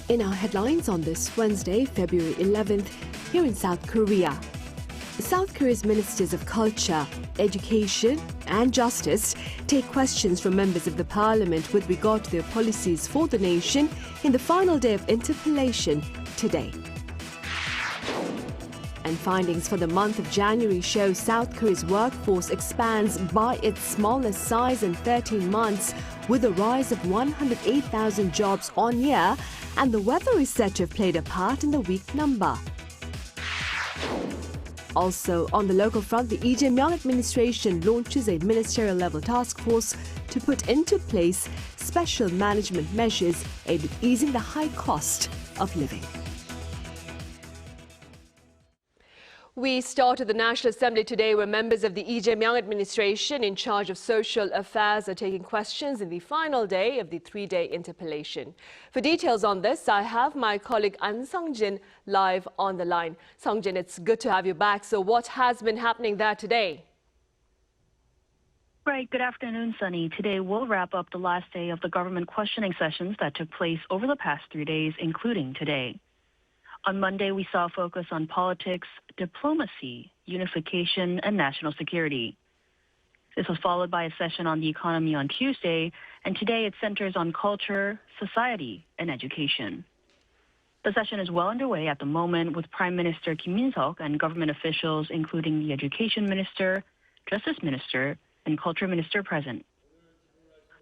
In our headlines on this Wednesday, February 11th, here in South Korea. South Korea's ministers of culture, education and justice take questions from members of the parliament with regard to their policies for the nation in the final day of interpellation today. And findings for the month of January show South Korea's workforce expands by its smallest size in 13 months with a rise of 108,000 jobs on year, and the weather is said to have played a part in the weak number. Also, on the local front, the Lee Jae-myung administration launches a ministerial-level task force to put into place special management measures aimed at easing the high cost of living. We started the National Assembly today where members of the Lee Jae-myung administration in charge of social affairs are taking questions in the final day of the three-day interpellation. For details on this, I have my colleague An Sung-jin live on the line. Sung-jin, it's good to have you back. So what has been happening there today? Right. Good afternoon, Sunny. Today we'll wrap up the last day of the government questioning sessions that took place over the past 3 days, including today. On Monday, we saw a focus on politics, diplomacy, unification, and national security. This was followed by a session on the economy on Tuesday, and today it centers on culture, society, and education. The session is well underway at the moment with Prime Minister Kim Min-seok and government officials, including the Education Minister, Justice Minister, and Culture Minister present.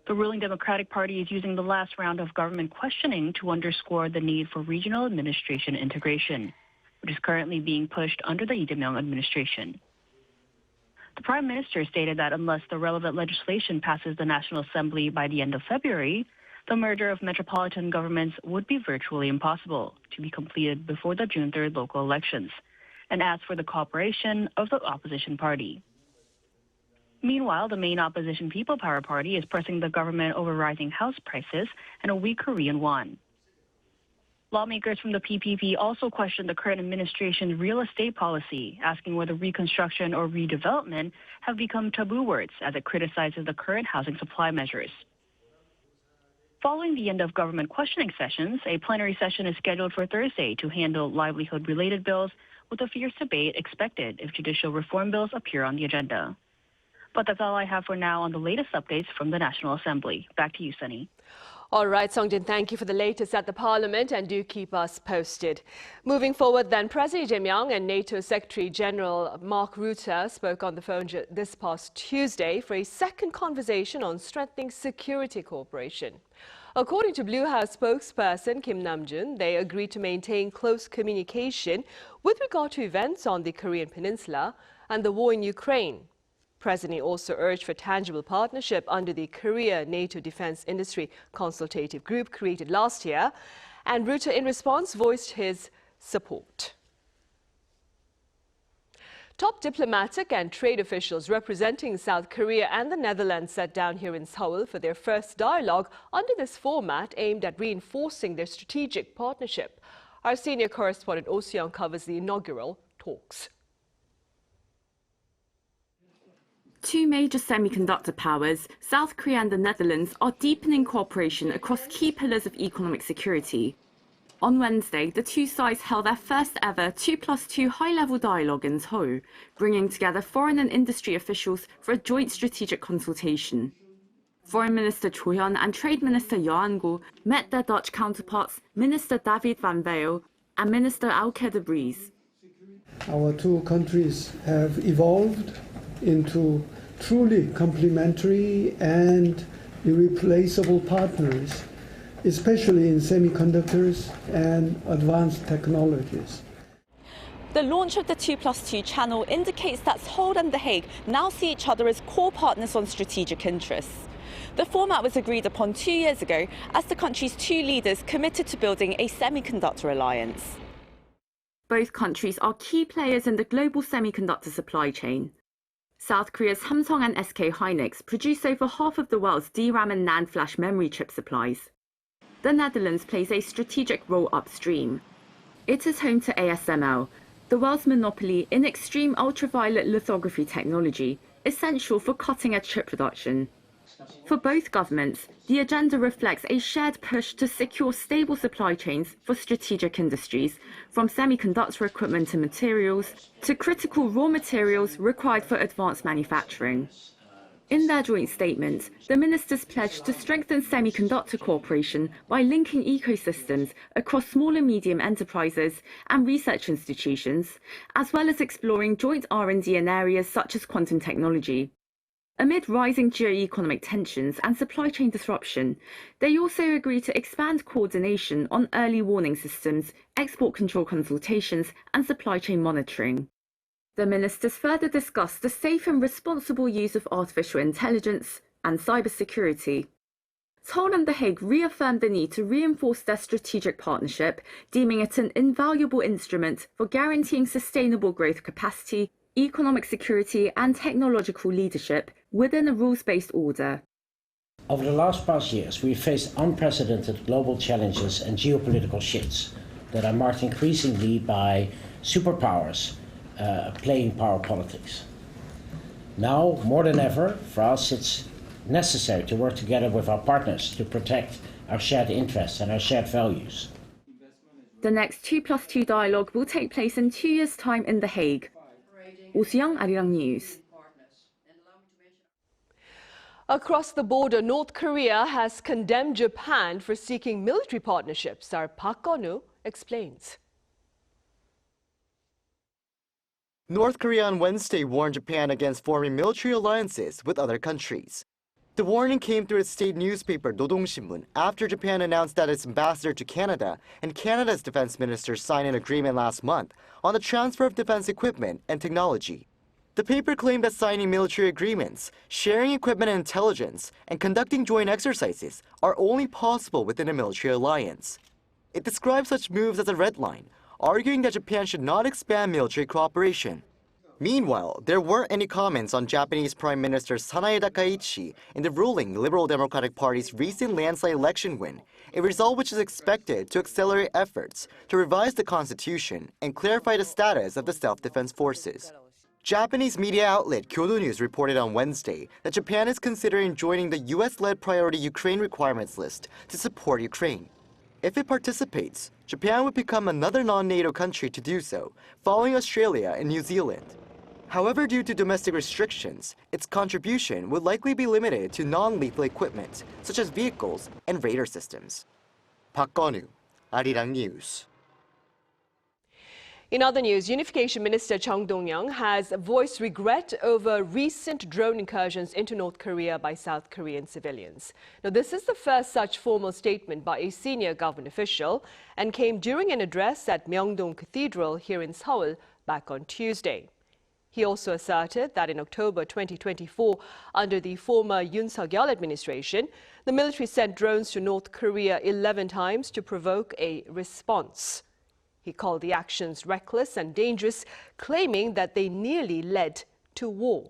The ruling Democratic Party is using the last round of government questioning to underscore the need for regional administration integration, which is currently being pushed under the Lee Jae-myung administration. The Prime Minister stated that unless the relevant legislation passes the National Assembly by the end of February, the merger of metropolitan governments would be virtually impossible to be completed before the June 3rd local elections, and asked for the cooperation of the opposition party. Meanwhile, the main opposition People Power Party is pressing the government over rising house prices and a weak Korean won. Lawmakers from the PPP also questioned the current administration's real estate policy, asking whether reconstruction or redevelopment have become taboo words as it criticizes the current housing supply measures. Following the end of government questioning sessions, a plenary session is scheduled for Thursday to handle livelihood-related bills, with a fierce debate expected if judicial reform bills appear on the agenda. But that's all I have for now on the latest updates from the National Assembly. Back to you, Sunny. All right, Sung-jin, thank you for the latest at the Parliament, and do keep us posted. Moving forward then, President Lee Jae-myung and NATO Secretary General Mark Rutte spoke on the phone this past Tuesday for a second conversation on strengthening security cooperation. According to Blue House spokesperson Kim Nam-jun, they agreed to maintain close communication with regard to events on the Korean Peninsula and the war in Ukraine. President also urged for tangible partnership under the Korea-NATO Defense Industry Consultative Group created last year, and Rutte in response voiced his support. Top diplomatic and trade officials representing South Korea and the Netherlands sat down here in Seoul for their first dialogue under this format aimed at reinforcing their strategic partnership. Our senior correspondent Oh Seong covers the inaugural talks. Two major semiconductor powers, South Korea and the Netherlands, are deepening cooperation across key pillars of economic security. On Wednesday, the two sides held their first ever 2+2 high-level dialogue in Seoul, bringing together foreign and industry officials for a joint strategic consultation. Foreign Minister Cho Hyun and Trade Minister Yeo An-go met their Dutch counterparts, Minister David van Weel and Minister Auke de Vries. Our two countries have evolved into truly complementary and irreplaceable partners, especially in semiconductors and advanced technologies. The launch of the 2+2 channel indicates that Seoul and The Hague now see each other as core partners on strategic interests. The format was agreed upon 2 years ago as the country's two leaders committed to building a semiconductor alliance. Both countries are key players in the global semiconductor supply chain. South Korea's Samsung and SK Hynix produce over half of the world's DRAM and NAND flash memory chip supplies. The Netherlands plays a strategic role upstream. It is home to ASML, the world's monopoly in extreme ultraviolet lithography technology, essential for cutting-edge chip production. For both governments, the agenda reflects a shared push to secure stable supply chains for strategic industries, from semiconductor equipment and materials to critical raw materials required for advanced manufacturing. In their joint statement, the ministers pledged to strengthen semiconductor cooperation by linking ecosystems across small and medium enterprises and research institutions, as well as exploring joint R&D in areas such as quantum technology. Amid rising geoeconomic tensions and supply chain disruption, they also agreed to expand coordination on early warning systems, export control consultations, and supply chain monitoring. The ministers further discussed the safe and responsible use of artificial intelligence and cybersecurity. Seoul and The Hague reaffirmed the need to reinforce their strategic partnership, deeming it an invaluable instrument for guaranteeing sustainable growth capacity, economic security, and technological leadership within a rules-based order. Over the last past years, we've faced unprecedented global challenges and geopolitical shifts that are marked increasingly by superpowers playing power politics. Now, more than ever, for us, it's necessary to work together with our partners to protect our shared interests and our shared values. The next 2+2 dialogue will take place in 2 years' time in The Hague. Young, Arirang News. Across the border, North Korea has condemned Japan for seeking military partnerships. Our Park Gonu explains. North Korea on Wednesday warned Japan against forming military alliances with other countries. The warning came through its state newspaper Dodong-Shinmun after Japan announced that its ambassador to Canada and Canada's defense minister signed an agreement last month on the transfer of defense equipment and technology. The paper claimed that signing military agreements, sharing equipment and intelligence, and conducting joint exercises are only possible within a military alliance. It describes such moves as a red line, arguing that Japan should not expand military cooperation. Meanwhile, there weren't any comments on Japanese Prime Minister Sanae Takaichi in the ruling Liberal Democratic Party's recent landslide election win, a result which is expected to accelerate efforts to revise the constitution and clarify the status of the self-defense forces. Japanese media outlet Kyodo News reported on Wednesday that Japan is considering joining the US-led priority Ukraine requirements list to support Ukraine. If it participates, Japan would become another non-NATO country to do so, following Australia and New Zealand. However, due to domestic restrictions, its contribution would likely be limited to non-lethal equipment, such as vehicles and radar systems. Park Gonu, Arirang News. In other news, Unification Minister Chung Dong-young has voiced regret over recent drone incursions into North Korea by South Korean civilians. Now, this is the first such formal statement by a senior government official and came during an address at Myeongdong Cathedral here in Seoul back on Tuesday. He also asserted that in October 2024, under the former Yoon Suk-yeol administration, the military sent drones to North Korea 11 times to provoke a response. He called the actions reckless and dangerous, claiming that they nearly led to war.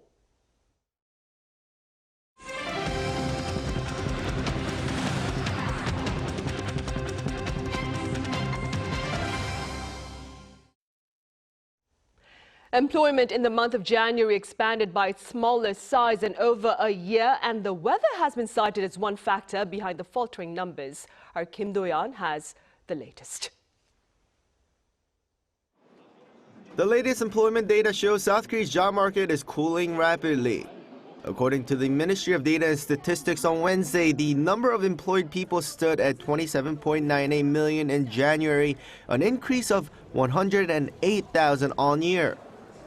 Employment in the month of January expanded by its smallest size in over a year, and the weather has been cited as one factor behind the faltering numbers. Our Kim Do-yeon has the latest. The latest employment data shows South Korea's job market is cooling rapidly. According to the Ministry of Data and Statistics on Wednesday, the number of employed people stood at 27.98 million in January, an increase of 108,000 on year.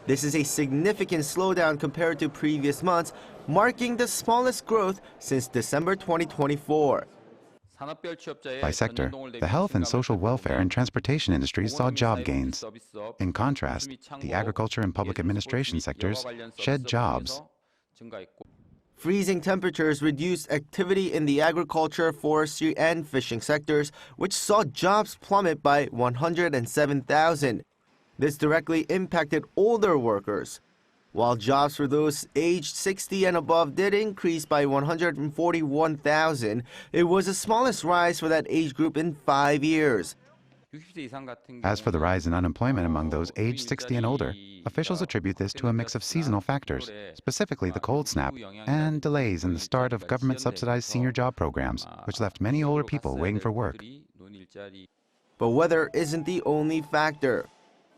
This is a significant slowdown compared to previous months, marking the smallest growth since December 2024. By sector, the health and social welfare and transportation industries saw job gains. In contrast, the agriculture and public administration sectors shed jobs. Freezing temperatures reduced activity in the agriculture, forestry, and fishing sectors, which saw jobs plummet by 107,000. This directly impacted older workers, while jobs for those aged 60 and above did increase by 141,000. It was the smallest rise for that age group in 5 years. As for the rise in unemployment among those aged 60 and older, officials attribute this to a mix of seasonal factors, specifically the cold snap, and delays in the start of government-subsidized senior job programs, which left many older people waiting for work. But weather isn't the only factor.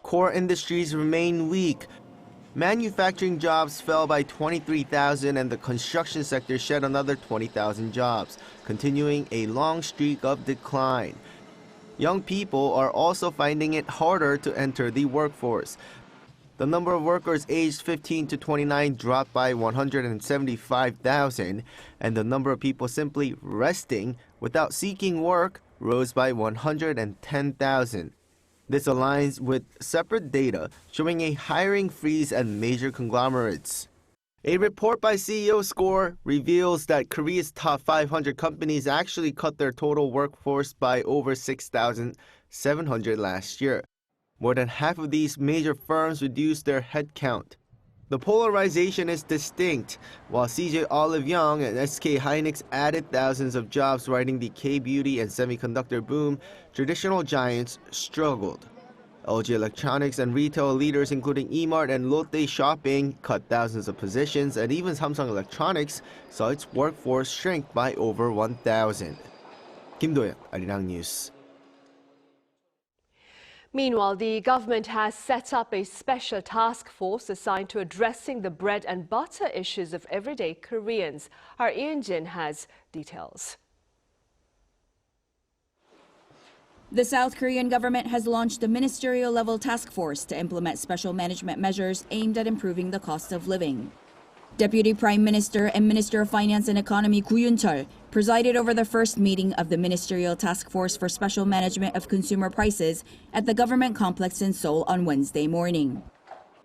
Core industries remain weak. Manufacturing jobs fell by 23,000 and the construction sector shed another 20,000 jobs, continuing a long streak of decline. Young people are also finding it harder to enter the workforce. The number of workers aged 15 to 29 dropped by 175,000, and the number of people simply resting without seeking work rose by 110,000. This aligns with separate data showing a hiring freeze at major conglomerates. A report by CEO Score reveals that Korea's top 500 companies actually cut their total workforce by over 6,700 last year. More than half of these major firms reduced their headcount. The polarization is distinct. While CJ Olive Young and SK Hynix added thousands of jobs riding the K-beauty and semiconductor boom, traditional giants struggled. LG Electronics and retail leaders including E-Mart and Lotte Shopping cut thousands of positions, and even Samsung Electronics saw its workforce shrink by over 1,000. Kim Do-young, Arirang News. Meanwhile, the government has set up a special task force assigned to addressing the bread and butter issues of everyday Koreans. Our Ian Jin has details. The South Korean government has launched a ministerial-level task force to implement special management measures aimed at improving the cost of living. Deputy Prime Minister and Minister of Finance and Economy Gu Yun-chol presided over the first meeting of the Ministerial Task Force for Special Management of Consumer Prices at the government complex in Seoul on Wednesday morning.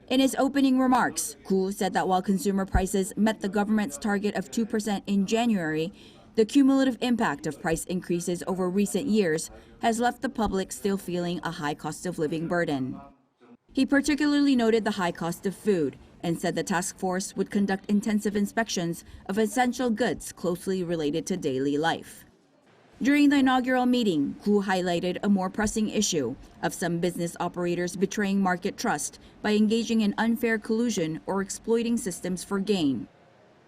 In his opening remarks, Gu said that while consumer prices met the government's target of 2% in January, the cumulative impact of price increases over recent years has left the public still feeling a high cost of living burden. He particularly noted the high cost of food and said the task force would conduct intensive inspections of essential goods closely related to daily life. During the inaugural meeting, Gu highlighted a more pressing issue of some business operators betraying market trust by engaging in unfair collusion or exploiting systems for gain.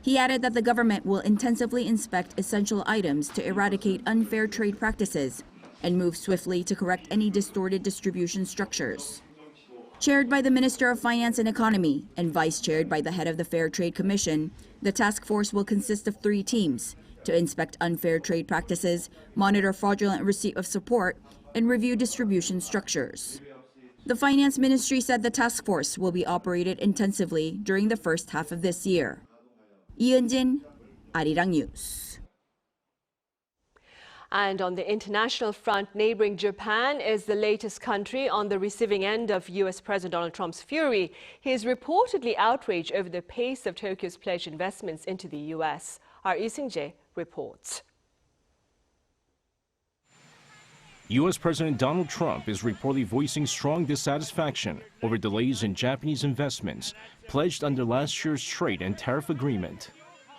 He added that the government will intensively inspect essential items to eradicate unfair trade practices and move swiftly to correct any distorted distribution structures. Chaired by the Minister of Finance and Economy and vice-chaired by the head of the Fair Trade Commission, the task force will consist of 3 teams to inspect unfair trade practices, monitor fraudulent receipt of support, and review distribution structures. The Finance Ministry said the task force will be operated intensively during the first half of this year. Jin, Arirang News. And on the international front, neighboring Japan is the latest country on the receiving end of U.S. President Donald Trump's fury. He is reportedly outraged over the pace of Tokyo's pledged investments into the U.S. Our Lee Seung-jae reports. U.S. President Donald Trump is reportedly voicing strong dissatisfaction over delays in Japanese investments pledged under last year's trade and tariff agreement.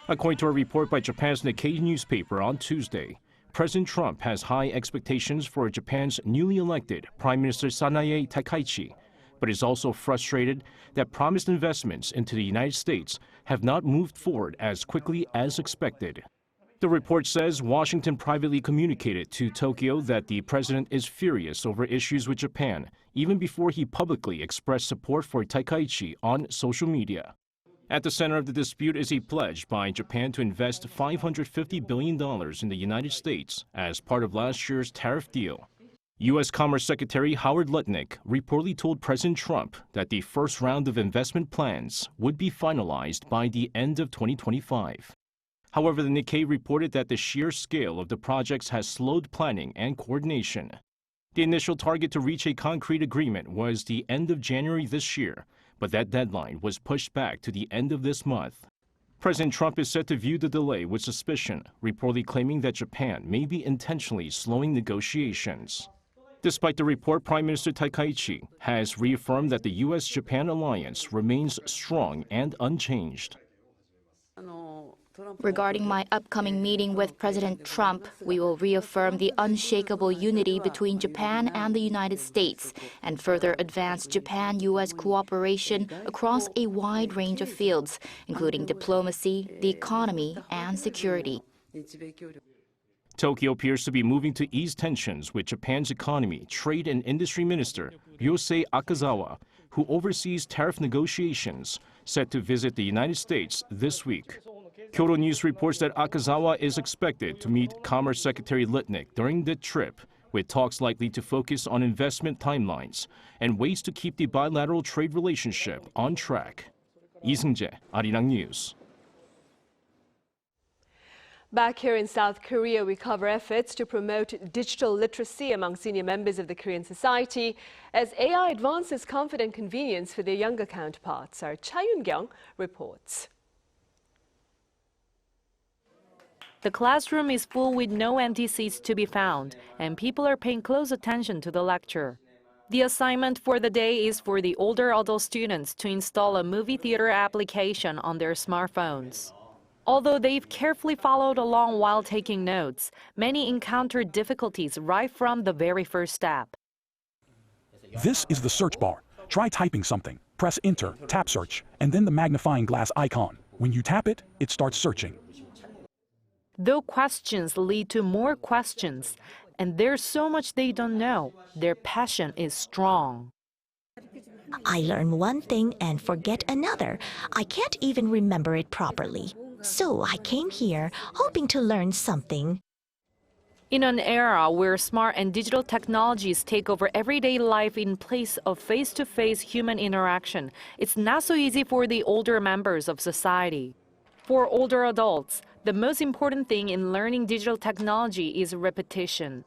According to a report by Japan's Nikkei newspaper on Tuesday, President Trump has high expectations for Japan's newly elected Prime Minister Sanae Takaichi, but is also frustrated that promised investments into the United States have not moved forward as quickly as expected. The report says Washington privately communicated to Tokyo that the president is furious over issues with Japan, even before he publicly expressed support for Takaichi on social media. At the center of the dispute is a pledge by Japan to invest $550 billion in the United States as part of last year's tariff deal. U.S. Commerce Secretary Howard Lutnick reportedly told President Trump that the first round of investment plans would be finalized by the end of 2025. However, the Nikkei reported that the sheer scale of the projects has slowed planning and coordination. The initial target to reach a concrete agreement was the end of January this year, but that deadline was pushed back to the end of this month. President Trump is said to view the delay with suspicion, reportedly claiming that Japan may be intentionally slowing negotiations. Despite the report, Prime Minister Takaichi has reaffirmed that the U.S.-Japan alliance remains strong and unchanged. Regarding my upcoming meeting with President Trump, we will reaffirm the unshakable unity between Japan and the United States and further advance Japan-U.S. cooperation across a wide range of fields, including diplomacy, the economy, and security. Tokyo appears to be moving to ease tensions with Japan's economy, trade and industry minister Ryosei Akazawa, who oversees tariff negotiations, set to visit the United States this week. Kyodo News reports that Akazawa is expected to meet Commerce Secretary Litnick during the trip, with talks likely to focus on investment timelines and ways to keep the bilateral trade relationship on track. Lee Seung-jae, Arirang News. Back here in South Korea, we cover efforts to promote digital literacy among senior members of the Korean society as AI advances comfort and convenience for their younger counterparts. Our Cha Yun-kyung reports. The classroom is full with no empty seats to be found, and people are paying close attention to the lecture. The assignment for the day is for the older adult students to install a movie theater application on their smartphones. Although they've carefully followed along while taking notes, many encountered difficulties right from the very first step. This is the search bar. Try typing something. Press Enter, tap search, and then the magnifying glass icon. When you tap it, it starts searching. Though questions lead to more questions, and there's so much they don't know, their passion is strong. I learn one thing and forget another. I can't even remember it properly. So I came here hoping to learn something. In an era where smart and digital technologies take over everyday life in place of face-to-face human interaction, it's not so easy for the older members of society. For older adults, the most important thing in learning digital technology is repetition.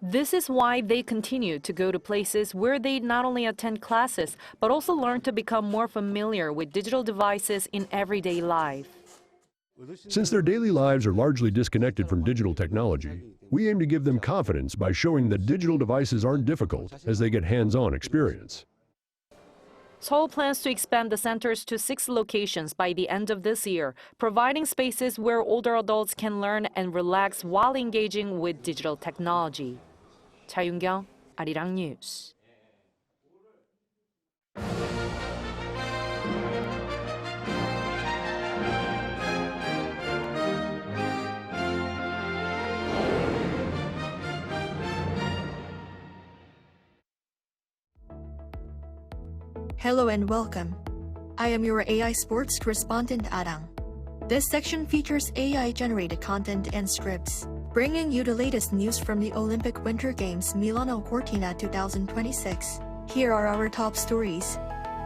This is why they continue to go to places where they not only attend classes, but also learn to become more familiar with digital devices in everyday life. Since their daily lives are largely disconnected from digital technology, we aim to give them confidence by showing that digital devices aren't difficult as they get hands-on experience. Seoul plans to expand the centers to 6 locations by the end of this year, providing spaces where older adults can learn and relax while engaging with digital technology. Cha Yun-kyung, Arirang News. Hello and welcome. I am your AI sports correspondent Arirang. This section features AI-generated content and scripts, bringing you the latest news from the Olympic Winter Games Milano Cortina 2026. Here are our top stories.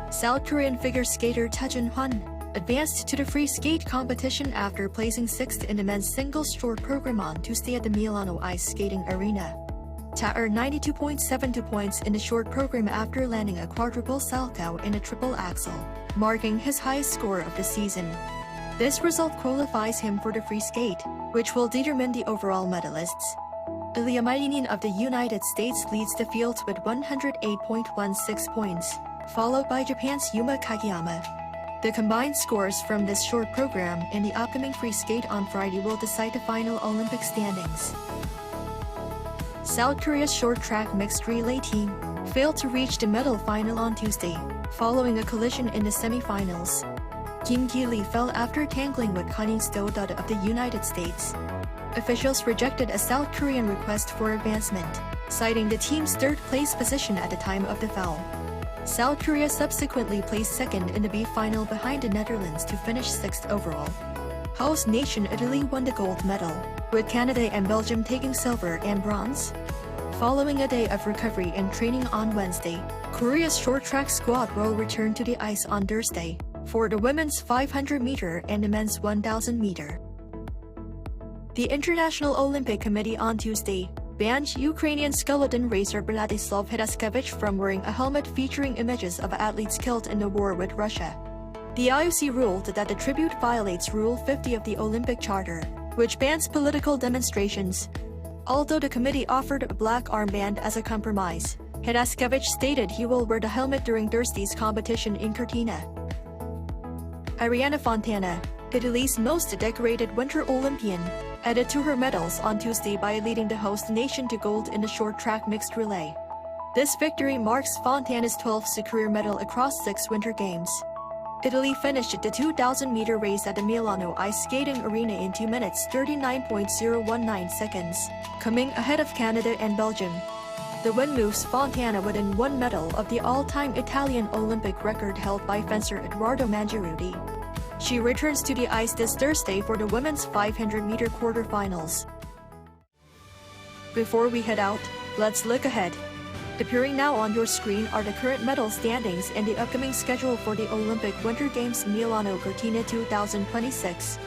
South Korean figure skater Taejun Hwan advanced to the free skate competition after placing 6th in the men's singles short program on Tuesday at the Milano Ice Skating Arena. Ta earned 92.72 points in the short program after landing a quadruple salchow in a triple axel, marking his highest score of the season. This result qualifies him for the free skate, which will determine the overall medalists. Ilya Mainin of the United States leads the field with 108.16 points, followed by Japan's Yuma Kageyama. The combined scores from this short program and the upcoming free skate on Friday will decide the final Olympic standings. South Korea's short track mixed relay team failed to reach the medal final on Tuesday, following a collision in the semifinals. Kim Ki-lee fell after tangling with Kanin Do-dud of the United States. Officials rejected a South Korean request for advancement, citing the team's third-place position at the time of the foul. South Korea subsequently placed second in the B final behind the Netherlands to finish 6th overall. Host nation Italy won the gold medal, with Canada and Belgium taking silver and bronze. Following a day of recovery and training on Wednesday, Korea's short track squad will return to the ice on Thursday for the women's 500-meter and the men's 1,000-meter. The International Olympic Committee on Tuesday banned Ukrainian skeleton racer Vladislav Heraskevich from wearing a helmet featuring images of athletes killed in the war with Russia. The IOC ruled that the tribute violates Rule 50 of the Olympic Charter, which bans political demonstrations. Although the committee offered a black armband as a compromise, Heraskevich stated he will wear the helmet during Thursday's competition in Cortina. Ariana Fontana, Italy's most decorated Winter Olympian, added to her medals on Tuesday by leading the host nation to gold in the short track mixed relay. This victory marks Fontana's 12th career medal across 6 Winter Games. Italy finished the 2,000-meter race at the Milano ice skating arena in 2 minutes 39.019 seconds, coming ahead of Canada and Belgium. The win moves Fontana within 1 medal of the all-time Italian Olympic record held by fencer Edoardo Mangiaruti. She returns to the ice this Thursday for the women's 500-meter quarterfinals. Before we head out, let's look ahead. Appearing now on your screen are the current medal standings and the upcoming schedule for the Olympic Winter Games Milano Cortina 2026.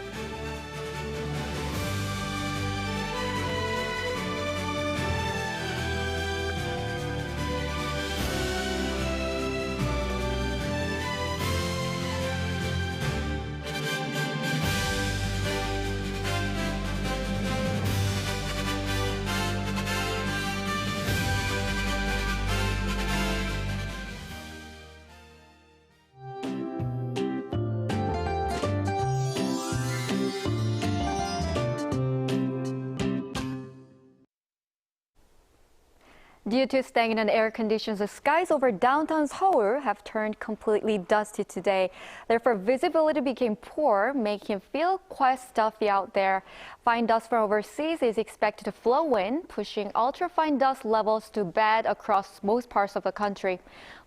Due to stagnant air conditions, the skies over downtown Seoul have turned completely dusty today. Therefore, visibility became poor, making it feel quite stuffy out there. Fine dust from overseas is expected to flow in, pushing ultrafine dust levels to bad across most parts of the country.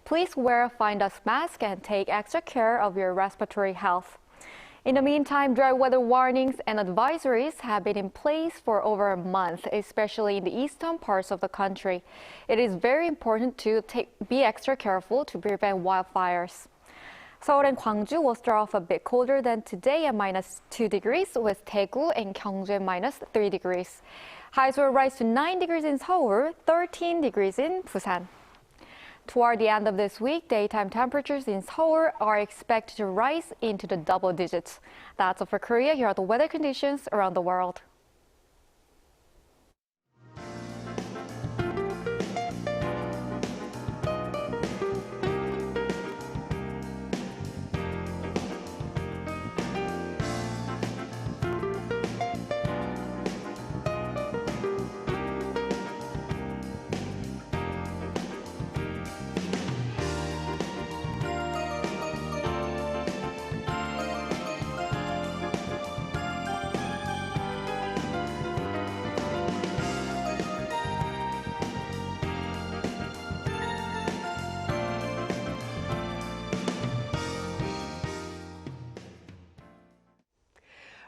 Please wear a fine dust mask and take extra care of your respiratory health. In the meantime, dry weather warnings and advisories have been in place for over a month, especially in the eastern parts of the country. It is very important to be extra careful to prevent wildfires. Seoul and Gwangju will start off a bit colder than today at -2 degrees, with Daegu and Gyeongju -3 degrees. Highs will rise to 9 degrees in Seoul, 13 degrees in Busan. Toward the end of this week, daytime temperatures in Seoul are expected to rise into the double digits. That's all for Korea. Here are the weather conditions around the world.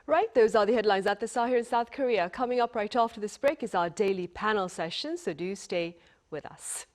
Right, those are the headlines at this hour here in South Korea. Coming up right after this break is our daily panel session, so do stay with us.